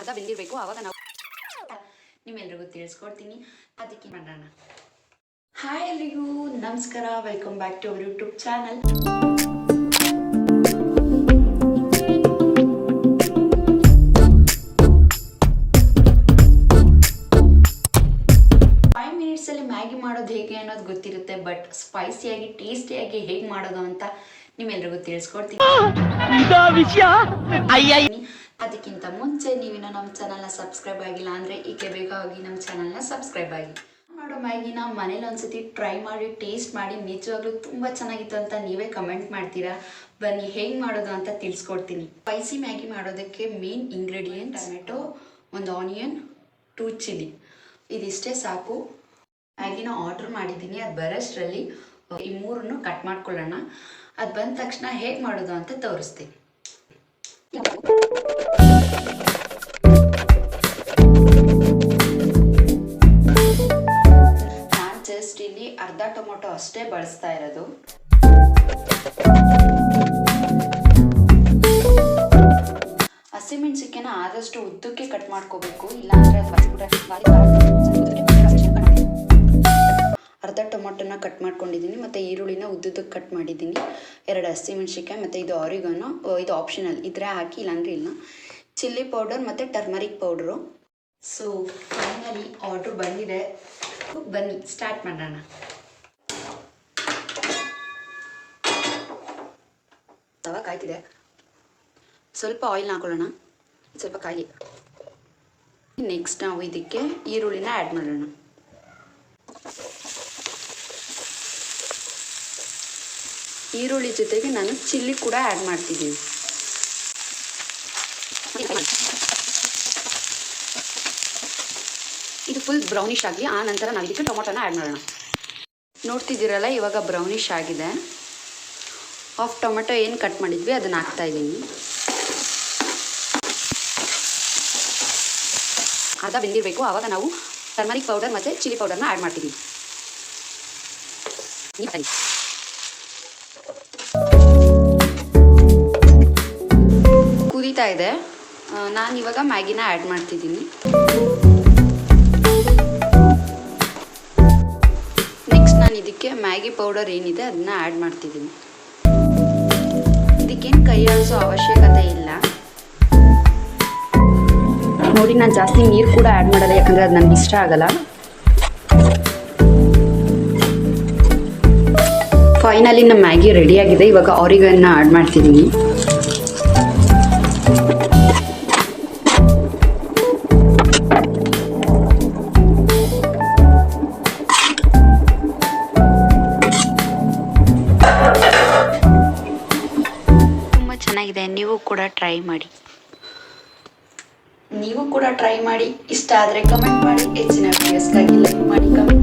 ಅರ್ಧ ಬೆಂದಿರಬೇಕು. ಆವಾಗ ನಾವು ನಿಮ್ಮೆಲ್ರಿಗೂ ತಿಳಿಸ್ಕೊಡ್ತೀನಿ. ಅದಕ್ಕೆ ಮಾಡೋಣ. ಹಾಯ್ ಎಲ್ರಿಗೂ ನಮಸ್ಕಾರ, welcome back to our YouTube channel. Maggi ಮಾಡೋದು ಹೇಗೆ ಅನ್ನೋದು ಗೊತ್ತಿರುತ್ತೆ, ಬಟ್ ಸ್ಪೈಸಿಯಾಗಿ ಟೇಸ್ಟಿಯಾಗಿ ಹೇಗೆ ಮಾಡೋದು ಅಂತ ನಿಮ್ಮೆಲ್ರಿಗೂ ತಿಳಿಸ್ಕೊಡ್ತೀನಿ. ಅದಕ್ಕಿಂತ ಮುಂಚೆ ನೀವಿನ ನಮ್ಮ ಚಾನಲ್ನ ಸಬ್ಸ್ಕ್ರೈಬ್ ಆಗಿಲ್ಲ ಅಂದರೆ ಈಕೆ ಬೇಕಾಗಿ ನಮ್ಮ ಚಾನಲ್ನ ಸಬ್ಸ್ಕ್ರೈಬ್ ಆಗಿ. ಮಾಡೋ ಮ್ಯಾಗಿನ ಮನೇಲಿ ಒಂದ್ಸತಿ ಟ್ರೈ ಮಾಡಿ ಟೇಸ್ಟ್ ಮಾಡಿ ನಿಜವಾಗ್ಲೂ ತುಂಬ ಚೆನ್ನಾಗಿತ್ತು ಅಂತ ನೀವೇ ಕಮೆಂಟ್ ಮಾಡ್ತೀರಾ. ಬನ್ನಿ ಹೇಗೆ ಮಾಡೋದು ಅಂತ ತಿಳಿಸ್ಕೊಡ್ತೀನಿ. ಸ್ಪೈಸಿ ಮ್ಯಾಗಿ ಮಾಡೋದಕ್ಕೆ ಮೇನ್ ಇಂಗ್ರೀಡಿಯೆಂಟ್ ಟೊಮೆಟೊ, ಒಂದು ಆನಿಯನ್, 2 ಚಿಲ್ಲಿ, ಇದಿಷ್ಟೇ ಸಾಕು. ಮ್ಯಾಗಿನ ಆರ್ಡ್ರ್ ಮಾಡಿದ್ದೀನಿ, ಅದು ಬರೋಷ್ಟರಲ್ಲಿ ಈ 3 ಕಟ್ ಮಾಡ್ಕೊಳ್ಳೋಣ. ಅದು ಬಂದ ತಕ್ಷಣ ಹೇಗೆ ಮಾಡೋದು ಅಂತ ತೋರಿಸ್ತೀನಿ. ನಾನು ಜಸ್ಟ್ ಇಲ್ಲಿ ಅರ್ಧ ಟೊಮೊಟೊ ಅಷ್ಟೇ ಬಳಸ್ತಾ ಇರೋದು. ಹಸಿಮೆಣಸಿನ್ಕಾಯಿನ ಆದಷ್ಟು ಉದ್ದಕ್ಕೆ ಕಟ್ ಮಾಡ್ಕೋಬೇಕು, ಇಲ್ಲಾಂದರೆ ಅರ್ಧ ಟೊಮೊಟೊನ ಕಟ್ ಮಾಡ್ಕೊಂಡಿದ್ದೀನಿ, ಮತ್ತು ಈರುಳ್ಳಿನ ಉದ್ದುದಕ್ಕೆ ಕಟ್ ಮಾಡಿದ್ದೀನಿ, 2 ಹಸಿಮೆಣಸಿನ್ಕಾಯಿ, ಮತ್ತು ಇದು ಆರಿಗಾನೋ, ಇದು ಆಪ್ಷನಲ್, ಇದ್ರೆ ಹಾಕಿ ಇಲ್ಲಾಂದರೆ ಇಲ್ಲ. ಚಿಲ್ಲಿ ಪೌಡರ್ ಮತ್ತು turmeric powder. So finally order ಬಂದಿದೆ, ಬನ್ನಿ ಸ್ಟಾರ್ಟ್ ಮಾಡೋಣ. ತವಾ ಕಾಯ್ತಿದೆ, ಸ್ವಲ್ಪ ಆಯಿಲ್ನ ಹಾಕೊಳ್ಳೋಣ, ಸ್ವಲ್ಪ ಕಾಯಿ. ನೆಕ್ಸ್ಟ್ ನಾವು ಇದಕ್ಕೆ ಈರುಳ್ಳಿನ ಆ್ಯಡ್ ಮಾಡೋಣ. ಈರುಳ್ಳಿ ಜೊತೆಗೆ ನಾನು ಚಿಲ್ಲಿ ಕೂಡ ಆ್ಯಡ್ ಮಾಡ್ತಿದ್ದೀನಿ. ಇದು ಫುಲ್ ಬ್ರೌನಿಷ್ ಆಗಲಿ, ಆ ನಂತರ ನಾವು ಇದಕ್ಕೆ ಟೊಮೊಟೊನ ಆ್ಯಡ್ ಮಾಡೋಣ. ನೋಡ್ತಿದ್ದೀರಲ್ಲ, ಇವಾಗ ಬ್ರೌನಿಷ್ ಆಗಿದೆ. ಹಾಫ್ ಟೊಮೆಟೊ ಏನು ಕಟ್ ಮಾಡಿದ್ವಿ ಅದನ್ನು ಹಾಕ್ತಾಯಿದ್ದೀನಿ. ಅರ್ಧ ಬೆಂದಿರಬೇಕು, ಆವಾಗ ನಾವು ಟರ್ಮರಿಕ್ ಪೌಡರ್ ಮತ್ತು ಚಿಲ್ಲಿ ಪೌಡರ್ನ ಆ್ಯಡ್ ಮಾಡ್ತೀವಿ. ಕುದೀತಾ ಇದೆ, ನಾನು ಇವಾಗ ಮ್ಯಾಗಿನ ಆ್ಯಡ್ ಮಾಡ್ತಿದ್ದೀನಿ. ನೆಕ್ಸ್ಟ್ ನಾನು ಇದಕ್ಕೆ ಮ್ಯಾಗಿ ಪೌಡರ್ ಏನಿದೆ ಅದನ್ನ ಆ್ಯಡ್ ಮಾಡ್ತಿದ್ದೀನಿ. ಇದಕ್ಕೇನು ಕೈ ಆಡಿಸೋ ಅವಶ್ಯಕತೆ ಇಲ್ಲ. ನೋಡಿ, ನಾನು ಜಾಸ್ತಿ ನೀರು ಕೂಡ ಆ್ಯಡ್ ಮಾಡಲ್ಲ, ಯಾಕಂದರೆ ಅದು ನನಗೆ ಇಷ್ಟ ಆಗಲ್ಲ. ಫೈನಲಿ ನಮ್ಮ ಮ್ಯಾಗಿ ರೆಡಿಯಾಗಿದೆ. ಇವಾಗ ಆರಿಗನ್ನ ಆ್ಯಡ್ ಮಾಡ್ತಿದ್ದೀನಿ. ತುಂಬ ಚೆನ್ನಾಗಿದೆ, ನೀವು ಕೂಡ ಟ್ರೈ ಮಾಡಿ. ಇಷ್ಟ ಆದರೆ ಕಮೆಂಟ್ ಮಾಡಿ. ಹೆಚ್ಚಿನ ವಿಡಿಯೋಸ್ಗಾಗಿ ಲೈಕ್ ಮಾಡಿ, ಕಮೆಂಟ್